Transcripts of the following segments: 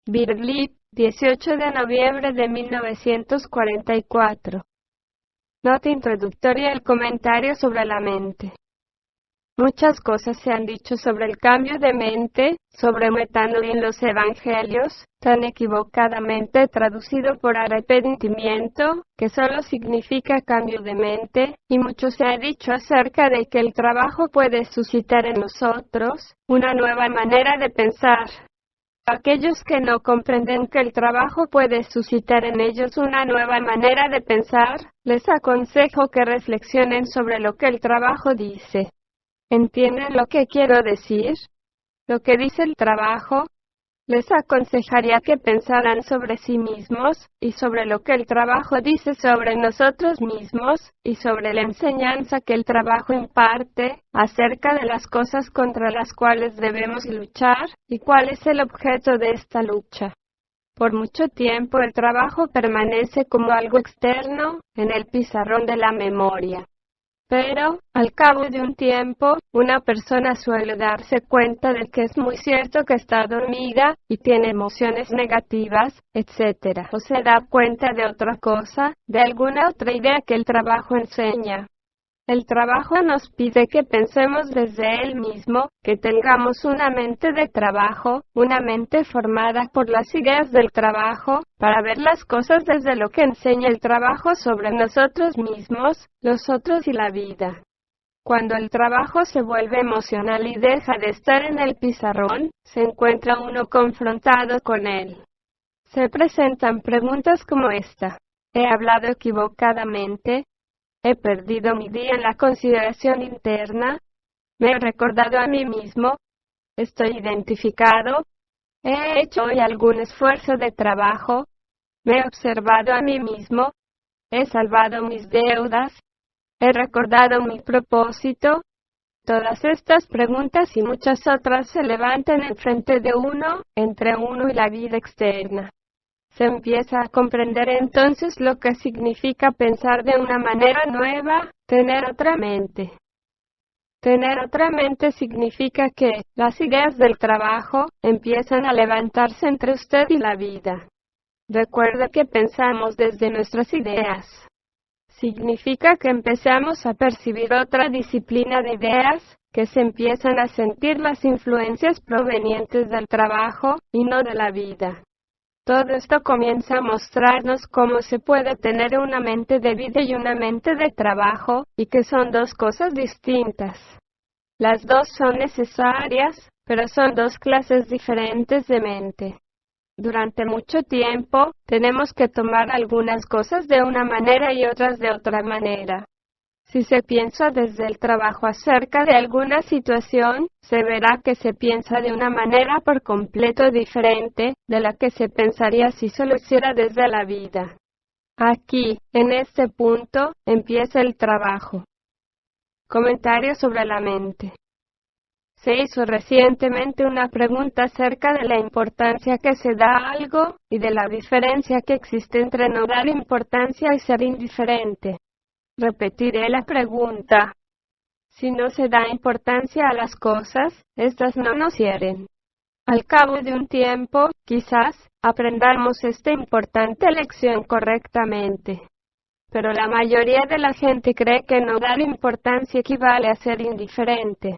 Birlip, 18 de noviembre de 1944. Nota introductoria: el comentario sobre la mente. Muchas cosas se han dicho sobre el cambio de mente, sobre metanoia en los evangelios, tan equivocadamente traducido por arrepentimiento, que solo significa cambio de mente, y mucho se ha dicho acerca de que el trabajo puede suscitar en nosotros una nueva manera de pensar. Aquellos que no comprenden que el trabajo puede suscitar en ellos una nueva manera de pensar, les aconsejo que reflexionen sobre lo que el trabajo dice. ¿Entienden lo que quiero decir? Lo que dice el trabajo. Les aconsejaría que pensaran sobre sí mismos, y sobre lo que el trabajo dice sobre nosotros mismos, y sobre la enseñanza que el trabajo imparte, acerca de las cosas contra las cuales debemos luchar, y cuál es el objeto de esta lucha. Por mucho tiempo el trabajo permanece como algo externo, en el pizarrón de la memoria. Pero, al cabo de un tiempo, una persona suele darse cuenta de que es muy cierto que está dormida, y tiene emociones negativas, etc. O se da cuenta de otra cosa, de alguna otra idea que el trabajo enseña. El trabajo nos pide que pensemos desde él mismo, que tengamos una mente de trabajo, una mente formada por las ideas del trabajo, para ver las cosas desde lo que enseña el trabajo sobre nosotros mismos, los otros y la vida. Cuando el trabajo se vuelve emocional y deja de estar en el pizarrón, se encuentra uno confrontado con él. Se presentan preguntas como esta: ¿he hablado equivocadamente? ¿He perdido mi día en la consideración interna? ¿Me he recordado a mí mismo? ¿Estoy identificado? ¿He hecho hoy algún esfuerzo de trabajo? ¿Me he observado a mí mismo? ¿He salvado mis deudas? ¿He recordado mi propósito? Todas estas preguntas y muchas otras se levantan enfrente de uno, entre uno y la vida externa. Se empieza a comprender entonces lo que significa pensar de una manera nueva, tener otra mente. Tener otra mente significa que las ideas del trabajo empiezan a levantarse entre usted y la vida. Recuerde que pensamos desde nuestras ideas. Significa que empezamos a percibir otra disciplina de ideas, que se empiezan a sentir las influencias provenientes del trabajo, y no de la vida. Todo esto comienza a mostrarnos cómo se puede tener una mente de vida y una mente de trabajo, y que son dos cosas distintas. Las dos son necesarias, pero son dos clases diferentes de mente. Durante mucho tiempo, tenemos que tomar algunas cosas de una manera y otras de otra manera. Si se piensa desde el trabajo acerca de alguna situación, se verá que se piensa de una manera por completo diferente de la que se pensaría si se lo hiciera desde la vida. Aquí, en este punto, empieza el trabajo. Comentario sobre la mente. Se hizo recientemente una pregunta acerca de la importancia que se da a algo, y de la diferencia que existe entre no dar importancia y ser indiferente. Repetiré la pregunta. Si no se da importancia a las cosas, estas no nos hieren. Al cabo de un tiempo, quizás, aprendamos esta importante lección correctamente. Pero la mayoría de la gente cree que no dar importancia equivale a ser indiferente.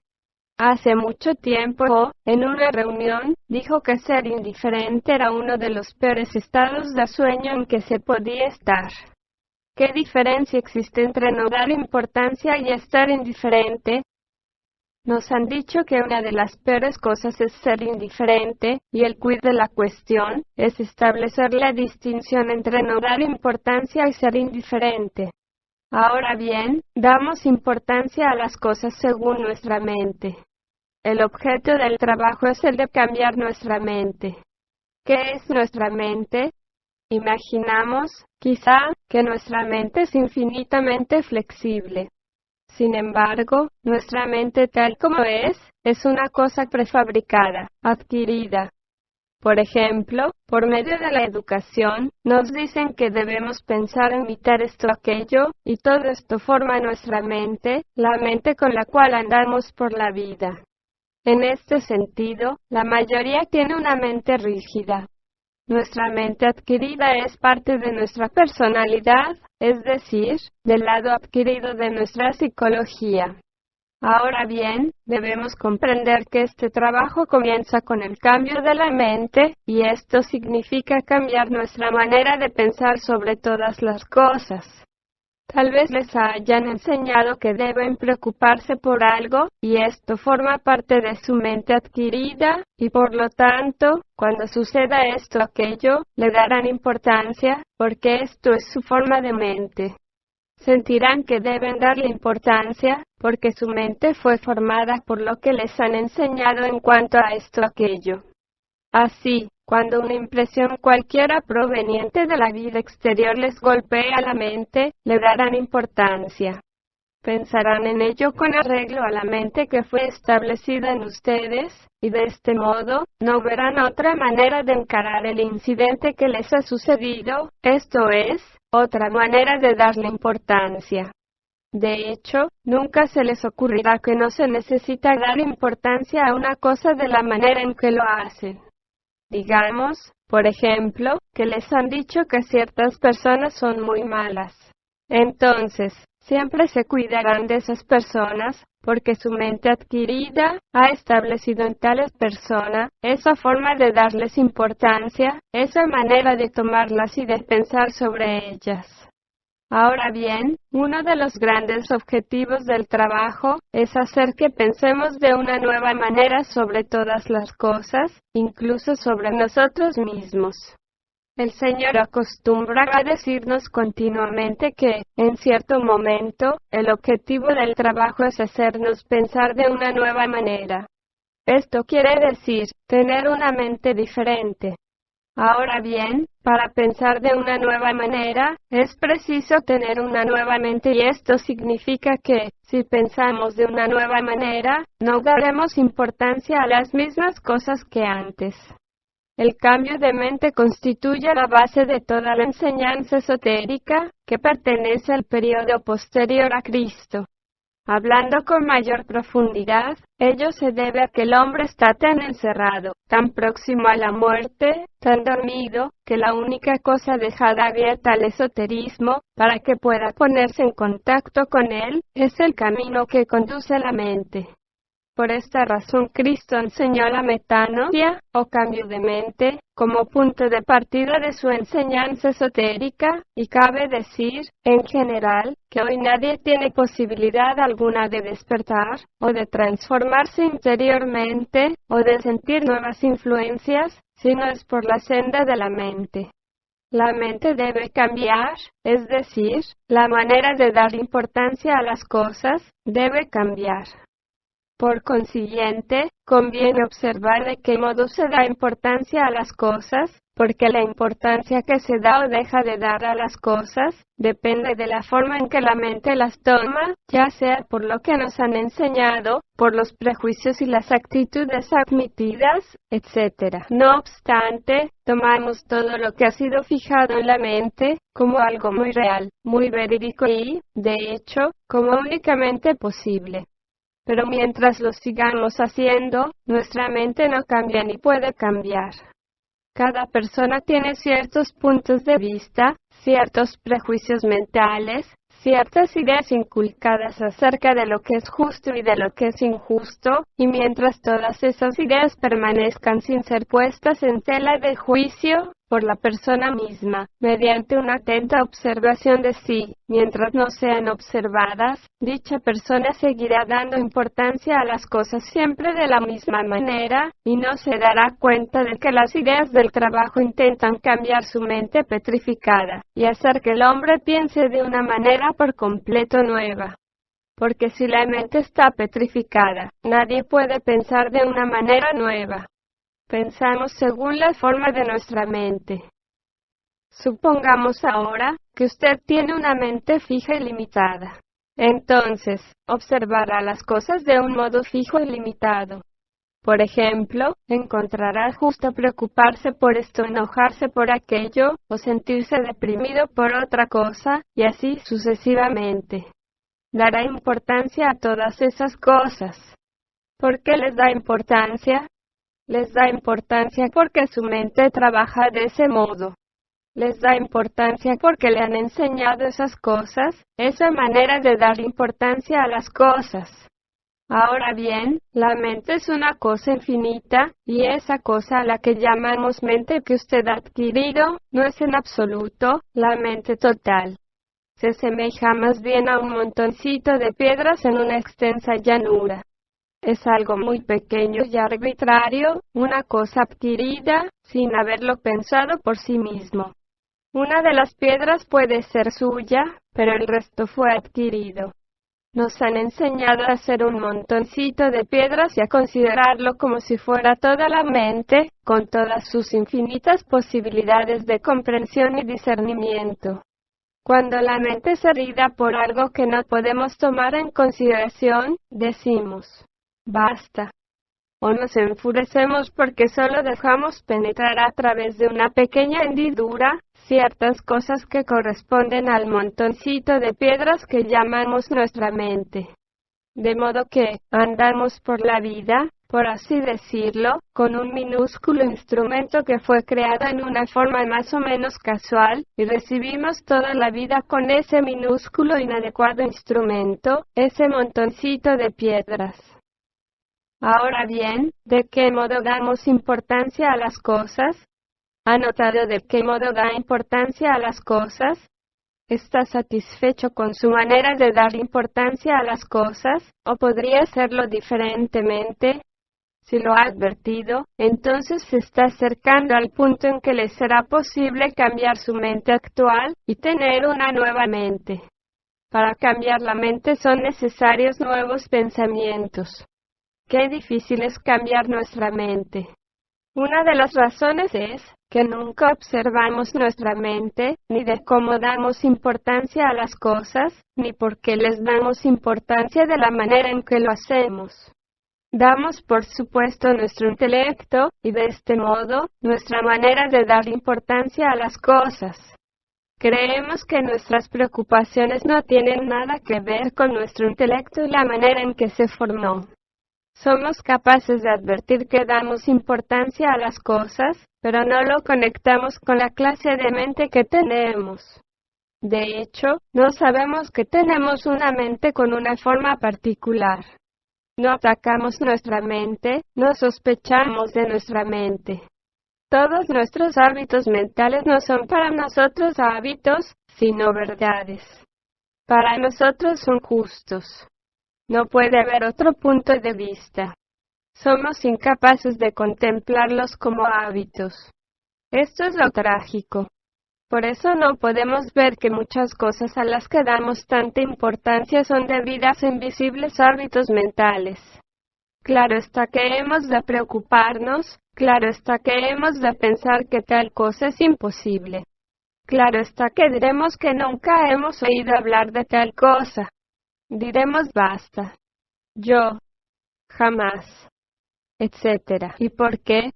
Hace mucho tiempo, en una reunión, dijo que ser indiferente era uno de los peores estados de sueño en que se podía estar. ¿Qué diferencia existe entre no dar importancia y estar indiferente? Nos han dicho que una de las peores cosas es ser indiferente, y el quid de la cuestión es establecer la distinción entre no dar importancia y ser indiferente. Ahora bien, damos importancia a las cosas según nuestra mente. El objeto del trabajo es el de cambiar nuestra mente. ¿Qué es nuestra mente? Imaginamos, quizá, que nuestra mente es infinitamente flexible. Sin embargo, nuestra mente tal como es una cosa prefabricada, adquirida. Por ejemplo, por medio de la educación, nos dicen que debemos pensar, imitar esto o aquello, y todo esto forma nuestra mente, la mente con la cual andamos por la vida. En este sentido, la mayoría tiene una mente rígida. Nuestra mente adquirida es parte de nuestra personalidad, es decir, del lado adquirido de nuestra psicología. Ahora bien, debemos comprender que este trabajo comienza con el cambio de la mente, y esto significa cambiar nuestra manera de pensar sobre todas las cosas. Tal vez les hayan enseñado que deben preocuparse por algo, y esto forma parte de su mente adquirida, y por lo tanto, cuando suceda esto o aquello, le darán importancia, porque esto es su forma de mente. Sentirán que deben darle importancia, porque su mente fue formada por lo que les han enseñado en cuanto a esto o aquello. Así, cuando una impresión cualquiera proveniente de la vida exterior les golpea la mente, le darán importancia. Pensarán en ello con arreglo a la mente que fue establecida en ustedes, y de este modo, no verán otra manera de encarar el incidente que les ha sucedido, esto es, otra manera de darle importancia. De hecho, nunca se les ocurrirá que no se necesita dar importancia a una cosa de la manera en que lo hacen. Digamos, por ejemplo, que les han dicho que ciertas personas son muy malas. Entonces, siempre se cuidarán de esas personas, porque su mente adquirida ha establecido en tales personas esa forma de darles importancia, esa manera de tomarlas y de pensar sobre ellas. Ahora bien, uno de los grandes objetivos del trabajo es hacer que pensemos de una nueva manera sobre todas las cosas, incluso sobre nosotros mismos. El Señor acostumbra a decirnos continuamente que, en cierto momento, el objetivo del trabajo es hacernos pensar de una nueva manera. Esto quiere decir, tener una mente diferente. Ahora bien, para pensar de una nueva manera, es preciso tener una nueva mente y esto significa que, si pensamos de una nueva manera, no daremos importancia a las mismas cosas que antes. El cambio de mente constituye la base de toda la enseñanza esotérica, que pertenece al período posterior a Cristo. Hablando con mayor profundidad, ello se debe a que el hombre está tan encerrado, tan próximo a la muerte, tan dormido, que la única cosa dejada abierta al esoterismo, para que pueda ponerse en contacto con él, es el camino que conduce a la mente. Por esta razón Cristo enseñó la metanoia, o cambio de mente, como punto de partida de su enseñanza esotérica, y cabe decir, en general, que hoy nadie tiene posibilidad alguna de despertar, o de transformarse interiormente, o de sentir nuevas influencias, si no es por la senda de la mente. La mente debe cambiar, es decir, la manera de dar importancia a las cosas debe cambiar. Por consiguiente, conviene observar de qué modo se da importancia a las cosas, porque la importancia que se da o deja de dar a las cosas, depende de la forma en que la mente las toma, ya sea por lo que nos han enseñado, por los prejuicios y las actitudes admitidas, etc. No obstante, tomamos todo lo que ha sido fijado en la mente, como algo muy real, muy verídico y, de hecho, como únicamente posible. Pero mientras lo sigamos haciendo, nuestra mente no cambia ni puede cambiar. Cada persona tiene ciertos puntos de vista, ciertos prejuicios mentales, ciertas ideas inculcadas acerca de lo que es justo y de lo que es injusto, y mientras todas esas ideas permanezcan sin ser puestas en tela de juicio por la persona misma, mediante una atenta observación de sí, mientras no sean observadas, dicha persona seguirá dando importancia a las cosas siempre de la misma manera, y no se dará cuenta de que las ideas del trabajo intentan cambiar su mente petrificada, y hacer que el hombre piense de una manera por completo nueva. Porque si la mente está petrificada, nadie puede pensar de una manera nueva. Pensamos según la forma de nuestra mente. Supongamos ahora que usted tiene una mente fija y limitada. Entonces, observará las cosas de un modo fijo y limitado. Por ejemplo, encontrará justo preocuparse por esto, enojarse por aquello, o sentirse deprimido por otra cosa, y así sucesivamente. Dará importancia a todas esas cosas. ¿Por qué les da importancia? Les da importancia porque su mente trabaja de ese modo. Les da importancia porque le han enseñado esas cosas, esa manera de dar importancia a las cosas. Ahora bien, la mente es una cosa infinita, y esa cosa a la que llamamos mente que usted ha adquirido, no es en absoluto la mente total. Se asemeja más bien a un montoncito de piedras en una extensa llanura. Es algo muy pequeño y arbitrario, una cosa adquirida, sin haberlo pensado por sí mismo. Una de las piedras puede ser suya, pero el resto fue adquirido. Nos han enseñado a hacer un montoncito de piedras y a considerarlo como si fuera toda la mente, con todas sus infinitas posibilidades de comprensión y discernimiento. Cuando la mente se herida por algo que no podemos tomar en consideración, decimos, basta. O nos enfurecemos porque solo dejamos penetrar a través de una pequeña hendidura ciertas cosas que corresponden al montoncito de piedras que llamamos nuestra mente. De modo que andamos por la vida, por así decirlo, con un minúsculo instrumento que fue creado en una forma más o menos casual, y recibimos toda la vida con ese minúsculo inadecuado instrumento, ese montoncito de piedras. Ahora bien, ¿de qué modo damos importancia a las cosas? ¿Ha notado de qué modo da importancia a las cosas? ¿Está satisfecho con su manera de dar importancia a las cosas, o podría hacerlo diferentemente? Si lo ha advertido, entonces se está acercando al punto en que le será posible cambiar su mente actual y tener una nueva mente. Para cambiar la mente son necesarios nuevos pensamientos. Qué difícil es cambiar nuestra mente. Una de las razones es que nunca observamos nuestra mente, ni de cómo damos importancia a las cosas, ni por qué les damos importancia de la manera en que lo hacemos. Damos por supuesto nuestro intelecto, y de este modo, nuestra manera de dar importancia a las cosas. Creemos que nuestras preocupaciones no tienen nada que ver con nuestro intelecto y la manera en que se formó. Somos capaces de advertir que damos importancia a las cosas, pero no lo conectamos con la clase de mente que tenemos. De hecho, no sabemos que tenemos una mente con una forma particular. No atacamos nuestra mente, no sospechamos de nuestra mente. Todos nuestros hábitos mentales no son para nosotros hábitos, sino verdades. Para nosotros son justos. No puede haber otro punto de vista. Somos incapaces de contemplarlos como hábitos. Esto es lo trágico. Por eso no podemos ver que muchas cosas a las que damos tanta importancia son debidas a invisibles hábitos mentales. Claro está que hemos de preocuparnos, claro está que hemos de pensar que tal cosa es imposible. Claro está que diremos que nunca hemos oído hablar de tal cosa. Diremos basta. Yo. Jamás. Etcétera. ¿Y por qué?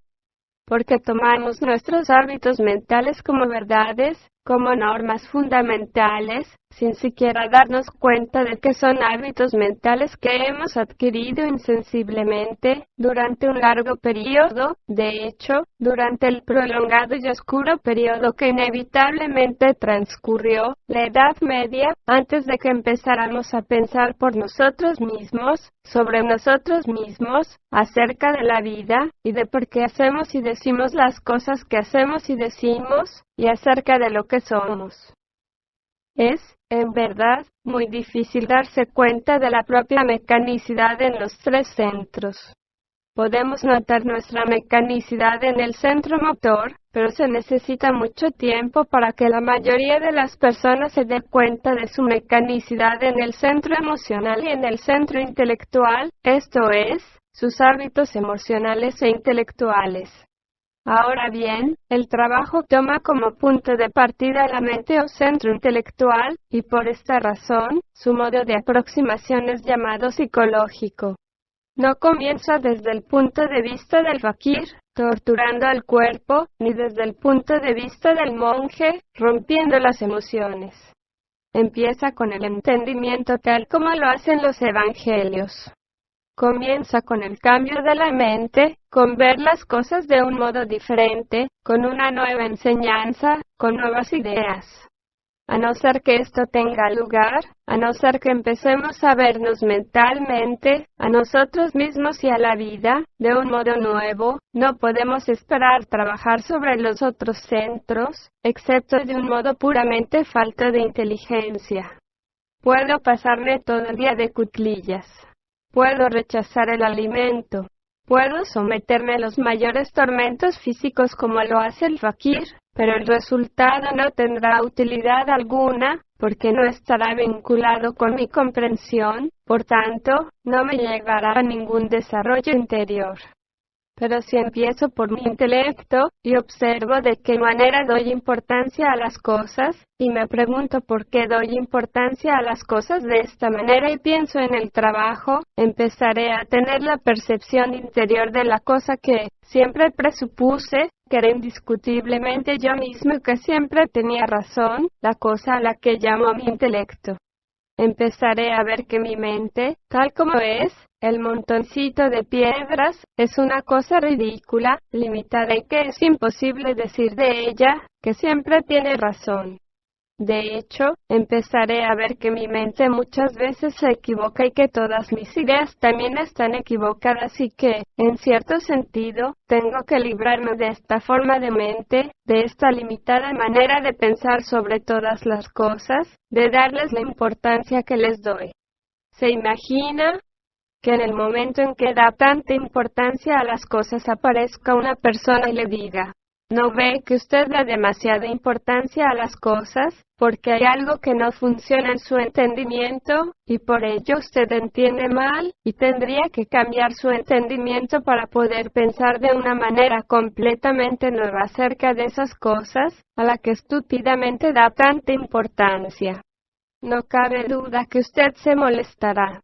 Porque tomamos nuestros hábitos mentales como verdades, como normas fundamentales, sin siquiera darnos cuenta de que son hábitos mentales que hemos adquirido insensiblemente durante un largo periodo, de hecho, durante el prolongado y oscuro periodo que inevitablemente transcurrió, la Edad Media, antes de que empezáramos a pensar por nosotros mismos, sobre nosotros mismos, acerca de la vida, y de por qué hacemos y decimos las cosas que hacemos y decimos, y acerca de lo que somos. Es, en verdad, muy difícil darse cuenta de la propia mecanicidad en los tres centros. Podemos notar nuestra mecanicidad en el centro motor, pero se necesita mucho tiempo para que la mayoría de las personas se dé cuenta de su mecanicidad en el centro emocional y en el centro intelectual, esto es, sus hábitos emocionales e intelectuales. Ahora bien, el trabajo toma como punto de partida la mente o centro intelectual, y por esta razón, su modo de aproximación es llamado psicológico. No comienza desde el punto de vista del fakir, torturando al cuerpo, ni desde el punto de vista del monje, rompiendo las emociones. Empieza con el entendimiento tal como lo hacen los evangelios. Comienza con el cambio de la mente, con ver las cosas de un modo diferente, con una nueva enseñanza, con nuevas ideas. A no ser que esto tenga lugar, a no ser que empecemos a vernos mentalmente, a nosotros mismos y a la vida, de un modo nuevo, no podemos esperar trabajar sobre los otros centros, excepto de un modo puramente falto de inteligencia. Puedo pasarme todo el día de cuclillas. Puedo rechazar el alimento. Puedo someterme a los mayores tormentos físicos como lo hace el fakir, pero el resultado no tendrá utilidad alguna, porque no estará vinculado con mi comprensión, por tanto, no me llevará a ningún desarrollo interior. Pero si empiezo por mi intelecto, y observo de qué manera doy importancia a las cosas, y me pregunto por qué doy importancia a las cosas de esta manera y pienso en el trabajo, empezaré a tener la percepción interior de la cosa que siempre presupuse, que era indiscutiblemente yo mismo y que siempre tenía razón, la cosa a la que llamo mi intelecto. Empezaré a ver que mi mente, tal como es, el montoncito de piedras, es una cosa ridícula, limitada y que es imposible decir de ella, que siempre tiene razón. De hecho, empezaré a ver que mi mente muchas veces se equivoca y que todas mis ideas también están equivocadas y que, en cierto sentido, tengo que librarme de esta forma de mente, de esta limitada manera de pensar sobre todas las cosas, de darles la importancia que les doy. ¿Se imagina? Que en el momento en que da tanta importancia a las cosas aparezca una persona y le diga, ¿no ve que usted da demasiada importancia a las cosas, porque hay algo que no funciona en su entendimiento, y por ello usted entiende mal, y tendría que cambiar su entendimiento para poder pensar de una manera completamente nueva acerca de esas cosas, a la que estúpidamente da tanta importancia? No cabe duda que usted se molestará.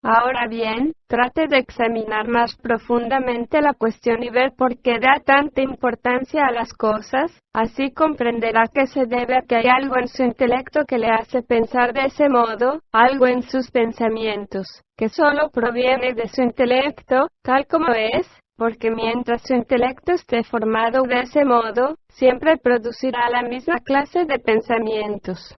Ahora bien, trate de examinar más profundamente la cuestión y ver por qué da tanta importancia a las cosas, así comprenderá que se debe a que hay algo en su intelecto que le hace pensar de ese modo, algo en sus pensamientos, que solo proviene de su intelecto, tal como es, porque mientras su intelecto esté formado de ese modo, siempre producirá la misma clase de pensamientos.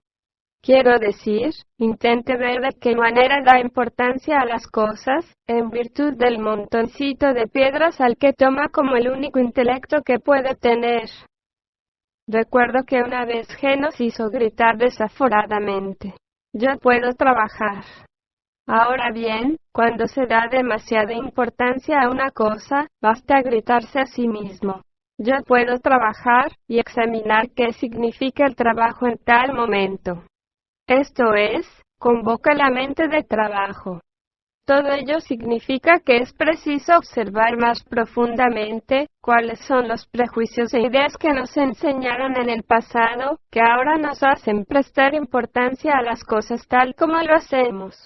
Quiero decir, intente ver de qué manera da importancia a las cosas, en virtud del montoncito de piedras al que toma como el único intelecto que puede tener. Recuerdo que una vez G nos hizo gritar desaforadamente, «Yo puedo trabajar». Ahora bien, cuando se da demasiada importancia a una cosa, basta gritarse a sí mismo, «Yo puedo trabajar», y examinar qué significa el trabajo en tal momento. Esto es, convoca la mente de trabajo. Todo ello significa que es preciso observar más profundamente cuáles son los prejuicios e ideas que nos enseñaron en el pasado, que ahora nos hacen prestar importancia a las cosas tal como lo hacemos.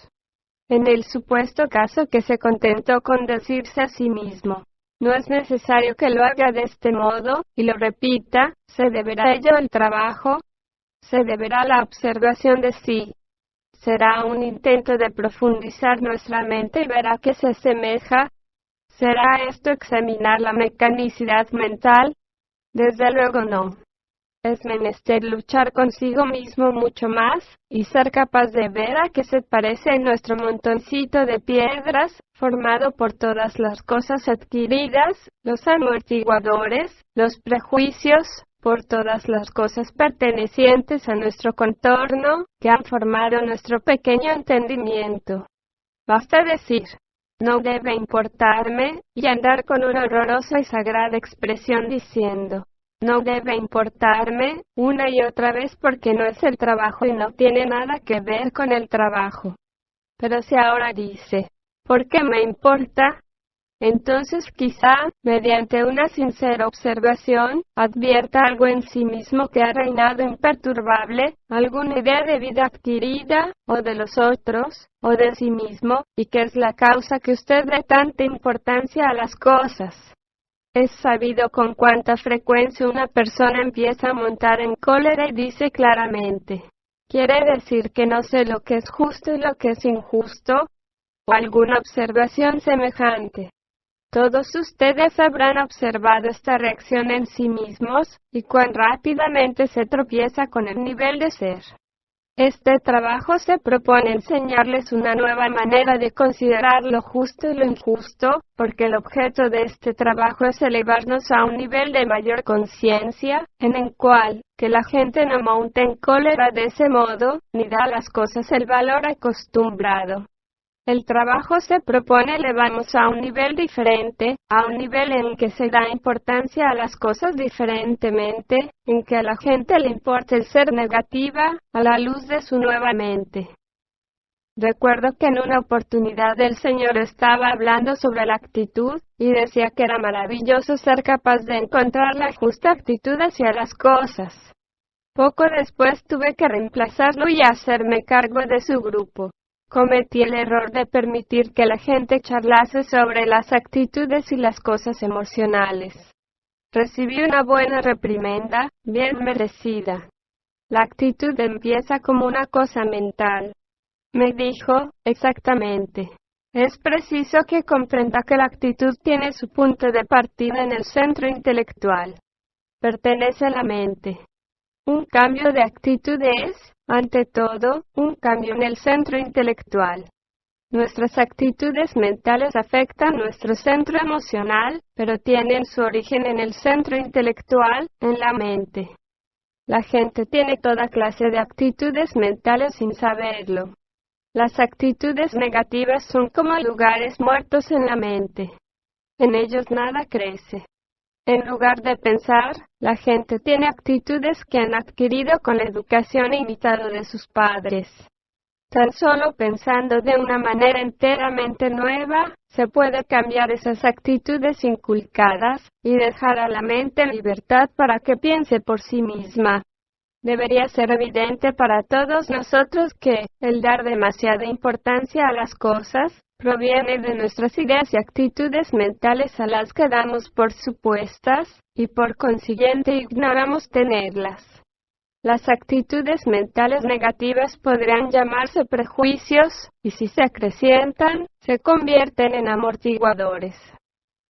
En el supuesto caso que se contentó con decirse a sí mismo, no es necesario que lo haga de este modo, y lo repita, se deberá a ello el trabajo, se deberá a la observación de sí. Será un intento de profundizar nuestra mente y ver a qué se asemeja. ¿Será esto examinar la mecanicidad mental? Desde luego no. Es menester luchar consigo mismo mucho más, y ser capaz de ver a qué se parece en nuestro montoncito de piedras, formado por todas las cosas adquiridas, los amortiguadores, los prejuicios, por todas las cosas pertenecientes a nuestro contorno, que han formado nuestro pequeño entendimiento. Basta decir, no debe importarme, y andar con una horrorosa y sagrada expresión diciendo, no debe importarme, una y otra vez porque no es el trabajo y no tiene nada que ver con el trabajo. Pero si ahora dice, ¿por qué me importa? Entonces quizá, mediante una sincera observación, advierta algo en sí mismo que ha reinado imperturbable, alguna idea de vida adquirida, o de los otros, o de sí mismo, y que es la causa que usted dé tanta importancia a las cosas. Es sabido con cuánta frecuencia una persona empieza a montar en cólera y dice claramente, ¿quiere decir que no sé lo que es justo y lo que es injusto? o alguna observación semejante. Todos ustedes habrán observado esta reacción en sí mismos, y cuán rápidamente se tropieza con el nivel de ser. Este trabajo se propone enseñarles una nueva manera de considerar lo justo y lo injusto, porque el objeto de este trabajo es elevarnos a un nivel de mayor conciencia, en el cual, que la gente no monte en cólera de ese modo, ni da a las cosas el valor acostumbrado. El trabajo se propone elevarnos a un nivel diferente, a un nivel en el que se da importancia a las cosas diferentemente, en que a la gente le importa el ser negativa, a la luz de su nueva mente. Recuerdo que en una oportunidad el Señor estaba hablando sobre la actitud, y decía que era maravilloso ser capaz de encontrar la justa actitud hacia las cosas. Poco después tuve que reemplazarlo y hacerme cargo de su grupo. Cometí el error de permitir que la gente charlase sobre las actitudes y las cosas emocionales. Recibí una buena reprimenda, bien merecida. La actitud empieza como una cosa mental. Me dijo, exactamente. Es preciso que comprenda que la actitud tiene su punto de partida en el centro intelectual. Pertenece a la mente. Un cambio de actitud es, ante todo, un cambio en el centro intelectual. Nuestras actitudes mentales afectan nuestro centro emocional, pero tienen su origen en el centro intelectual, en la mente. La gente tiene toda clase de actitudes mentales sin saberlo. Las actitudes negativas son como lugares muertos en la mente. En ellos nada crece. En lugar de pensar, la gente tiene actitudes que han adquirido con la educación e imitado de sus padres. Tan solo pensando de una manera enteramente nueva, se puede cambiar esas actitudes inculcadas, y dejar a la mente en libertad para que piense por sí misma. Debería ser evidente para todos nosotros que, el dar demasiada importancia a las cosas, proviene de nuestras ideas y actitudes mentales a las que damos por supuestas, y por consiguiente ignoramos tenerlas. Las actitudes mentales negativas podrían llamarse prejuicios, y si se acrecientan, se convierten en amortiguadores.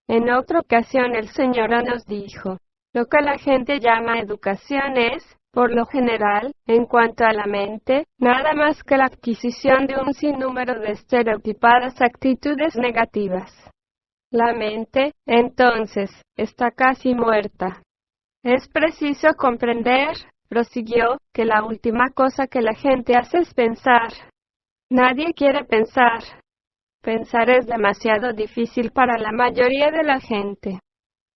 En otra ocasión el Señor nos dijo, lo que la gente llama educación es, por lo general, en cuanto a la mente, nada más que la adquisición de un sinnúmero de estereotipadas actitudes negativas. La mente, entonces, está casi muerta. Es preciso comprender, prosiguió, que la última cosa que la gente hace es pensar. Nadie quiere pensar. Pensar es demasiado difícil para la mayoría de la gente.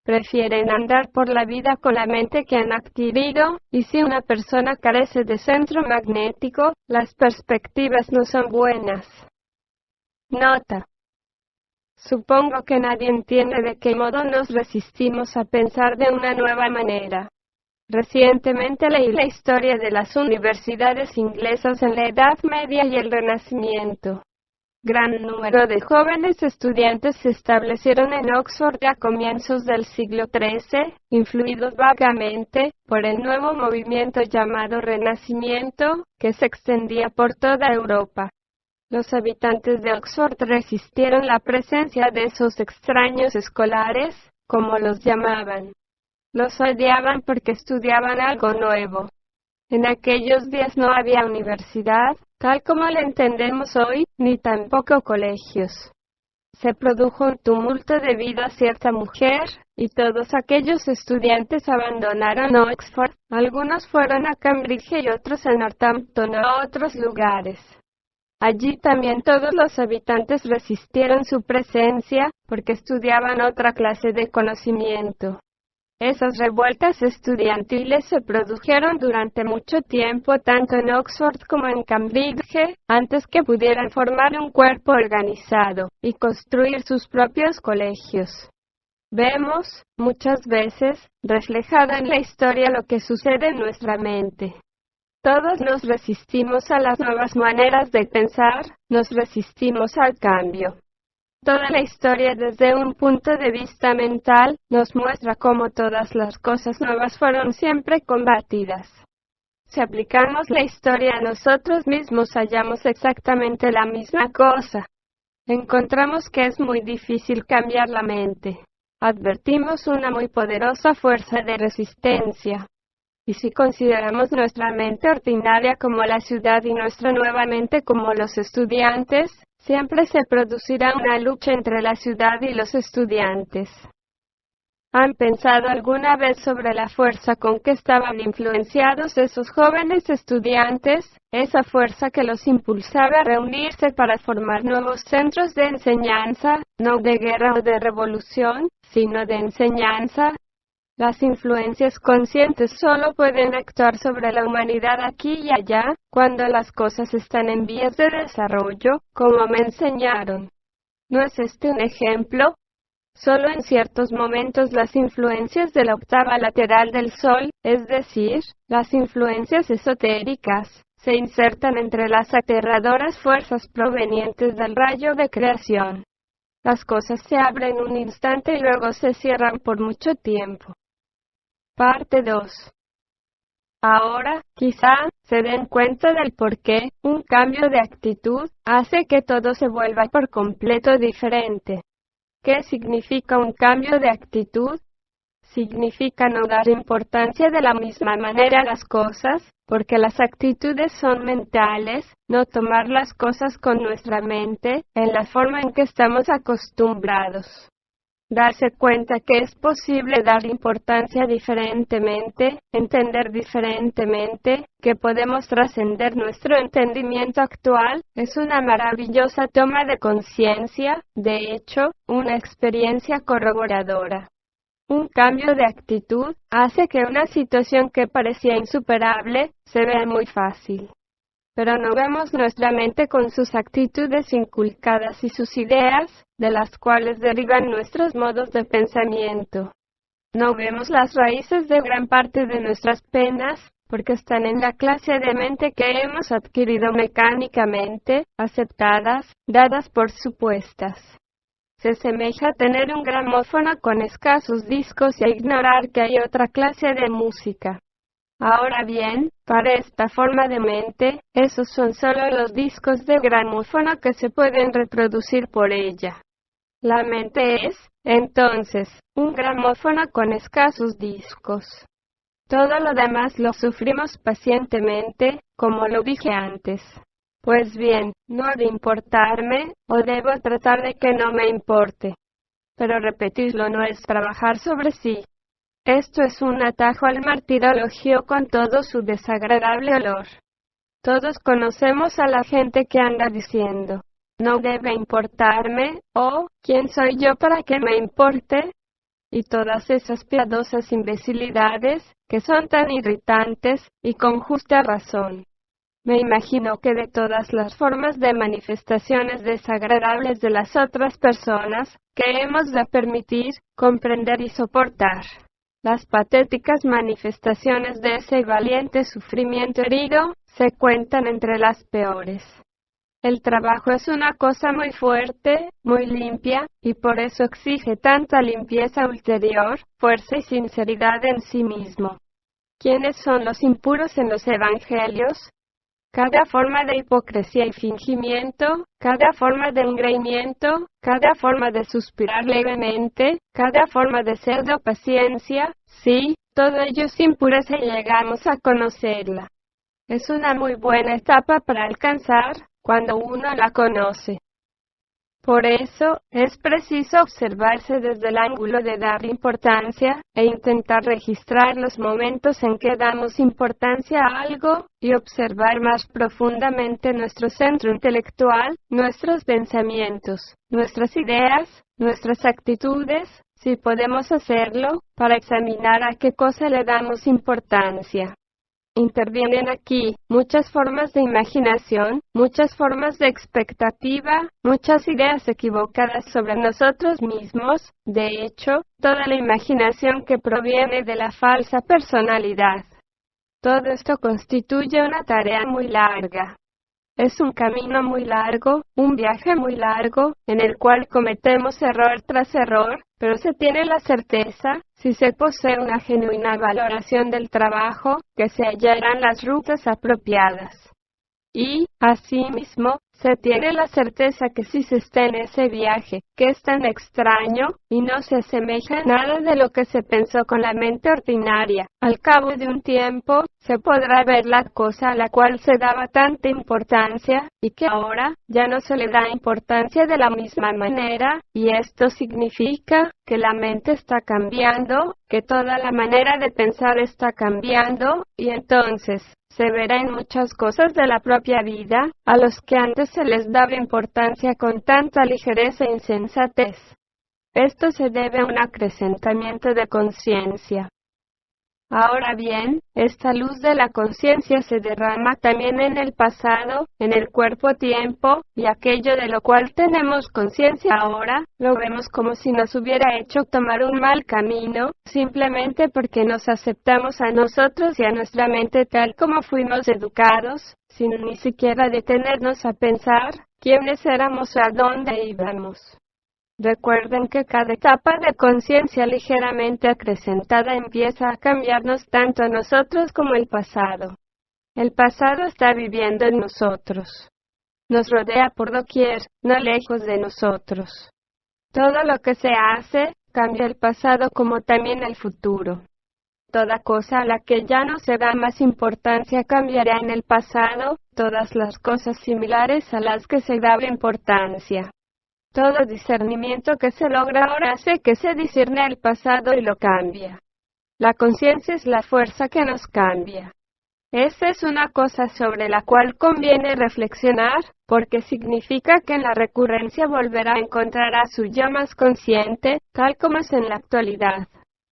Prefieren andar por la vida con la mente que han adquirido, y si una persona carece de centro magnético, las perspectivas no son buenas. Nota. Supongo que nadie entiende de qué modo nos resistimos a pensar de una nueva manera. Recientemente leí la historia de las universidades inglesas en la Edad Media y el Renacimiento. Gran número de jóvenes estudiantes se establecieron en Oxford a comienzos del siglo XIII, influidos vagamente por el nuevo movimiento llamado Renacimiento, que se extendía por toda Europa. Los habitantes de Oxford resistieron la presencia de esos extraños escolares, como los llamaban. Los odiaban porque estudiaban algo nuevo. En aquellos días no había universidad, tal como la entendemos hoy, ni tampoco colegios. Se produjo un tumulto debido a cierta mujer, y todos aquellos estudiantes abandonaron Oxford. Algunos fueron a Cambridge y otros a Northampton o a otros lugares. Allí también todos los habitantes resistieron su presencia, porque estudiaban otra clase de conocimiento. Esas revueltas estudiantiles se produjeron durante mucho tiempo tanto en Oxford como en Cambridge, antes que pudieran formar un cuerpo organizado y construir sus propios colegios. Vemos, muchas veces, reflejado en la historia lo que sucede en nuestra mente. Todos nos resistimos a las nuevas maneras de pensar, nos resistimos al cambio. Toda la historia desde un punto de vista mental nos muestra cómo todas las cosas nuevas fueron siempre combatidas. Si aplicamos la historia a nosotros mismos hallamos exactamente la misma cosa. encontramos que es muy difícil cambiar la mente. Advertimos una muy poderosa fuerza de resistencia. Y si consideramos nuestra mente ordinaria como la ciudad y nuestra nueva mente como los estudiantes, siempre se producirá una lucha entre la ciudad y los estudiantes. ¿Han pensado alguna vez sobre la fuerza con que estaban influenciados esos jóvenes estudiantes? Esa fuerza que los impulsaba a reunirse para formar nuevos centros de enseñanza, no de guerra o de revolución, sino de enseñanza. Las influencias conscientes solo pueden actuar sobre la humanidad aquí y allá, cuando las cosas están en vías de desarrollo, como me enseñaron. ¿No es este un ejemplo? Solo en ciertos momentos las influencias de la octava lateral del Sol, es decir, las influencias esotéricas, se insertan entre las aterradoras fuerzas provenientes del rayo de creación. Las cosas se abren un instante y luego se cierran por mucho tiempo. Parte 2. Ahora, quizá, se den cuenta del por qué un cambio de actitud hace que todo se vuelva por completo diferente. ¿Qué significa un cambio de actitud? Significa no dar importancia de la misma manera a las cosas, porque las actitudes son mentales, no tomar las cosas con nuestra mente, en la forma en que estamos acostumbrados. Darse cuenta que es posible dar importancia diferentemente, entender diferentemente, que podemos trascender nuestro entendimiento actual, es una maravillosa toma de conciencia, de hecho, una experiencia corroboradora. Un cambio de actitud hace que una situación que parecía insuperable se vea muy fácil. Pero no vemos nuestra mente con sus actitudes inculcadas y sus ideas, de las cuales derivan nuestros modos de pensamiento. No vemos las raíces de gran parte de nuestras penas, porque están en la clase de mente que hemos adquirido mecánicamente, aceptadas, dadas por supuestas. Se asemeja a tener un gramófono con escasos discos y a ignorar que hay otra clase de música. Ahora bien, para esta forma de mente, esos son solo los discos de gramófono que se pueden reproducir por ella. La mente es, entonces, un gramófono con escasos discos. Todo lo demás lo sufrimos pacientemente, como lo dije antes. Pues bien, no ha de importarme, o debo tratar de que no me importe. Pero repetirlo no es trabajar sobre sí. Esto es un atajo al martirologio con todo su desagradable olor. Todos conocemos a la gente que anda diciendo, no debe importarme, o, ¿quién soy yo para que me importe? Y todas esas piadosas imbecilidades, que son tan irritantes, y con justa razón. Me imagino que de todas las formas de manifestaciones desagradables de las otras personas, que hemos de permitir, comprender y soportar. Las patéticas manifestaciones de ese valiente sufrimiento herido, se cuentan entre las peores. El trabajo es una cosa muy fuerte, muy limpia, y por eso exige tanta limpieza ulterior, fuerza y sinceridad en sí mismo. ¿Quiénes son los impuros en los evangelios? Cada forma de hipocresía y fingimiento, cada forma de engreimiento, cada forma de suspirar levemente, cada forma de pseudo paciencia, sí, todo ello es impureza y llegamos a conocerla. Es una muy buena etapa para alcanzar, cuando uno la conoce. Por eso, es preciso observarse desde el ángulo de dar importancia, e intentar registrar los momentos en que damos importancia a algo, y observar más profundamente nuestro centro intelectual, nuestros pensamientos, nuestras ideas, nuestras actitudes, si podemos hacerlo, para examinar a qué cosa le damos importancia. Intervienen aquí muchas formas de imaginación, muchas formas de expectativa, muchas ideas equivocadas sobre nosotros mismos, de hecho, toda la imaginación que proviene de la falsa personalidad. Todo esto constituye una tarea muy larga. Es un camino muy largo, un viaje muy largo, en el cual cometemos error tras error, pero se tiene la certeza, si se posee una genuina valoración del trabajo, que se hallarán las rutas apropiadas. Y, asimismo, Se tiene la certeza que si se está en ese viaje, que es tan extraño, y no se asemeja a nada de lo que se pensó con la mente ordinaria, al cabo de un tiempo, se podrá ver la cosa a la cual se daba tanta importancia, y que ahora ya no se le da importancia de la misma manera, y esto significa que la mente está cambiando, que toda la manera de pensar está cambiando, y entonces se verá en muchas cosas de la propia vida, a los que antes se les daba importancia con tanta ligereza e insensatez. Esto se debe a un acrecentamiento de conciencia. Ahora bien, esta luz de la conciencia se derrama también en el pasado, en el cuerpo-tiempo, y aquello de lo cual tenemos conciencia ahora, lo vemos como si nos hubiera hecho tomar un mal camino, simplemente porque nos aceptamos a nosotros y a nuestra mente tal como fuimos educados, sin ni siquiera detenernos a pensar quiénes éramos o a dónde íbamos. Recuerden que cada etapa de conciencia ligeramente acrecentada empieza a cambiarnos tanto a nosotros como el pasado. El pasado está viviendo en nosotros. Nos rodea por doquier, no lejos de nosotros. Todo lo que se hace, cambia el pasado como también el futuro. Toda cosa a la que ya no se da más importancia cambiará en el pasado, todas las cosas similares a las que se daba importancia. Todo discernimiento que se logra ahora hace que se discierne el pasado y lo cambia. La conciencia es la fuerza que nos cambia. Esa es una cosa sobre la cual conviene reflexionar, porque significa que en la recurrencia volverá a encontrar a su yo más consciente, tal como es en la actualidad.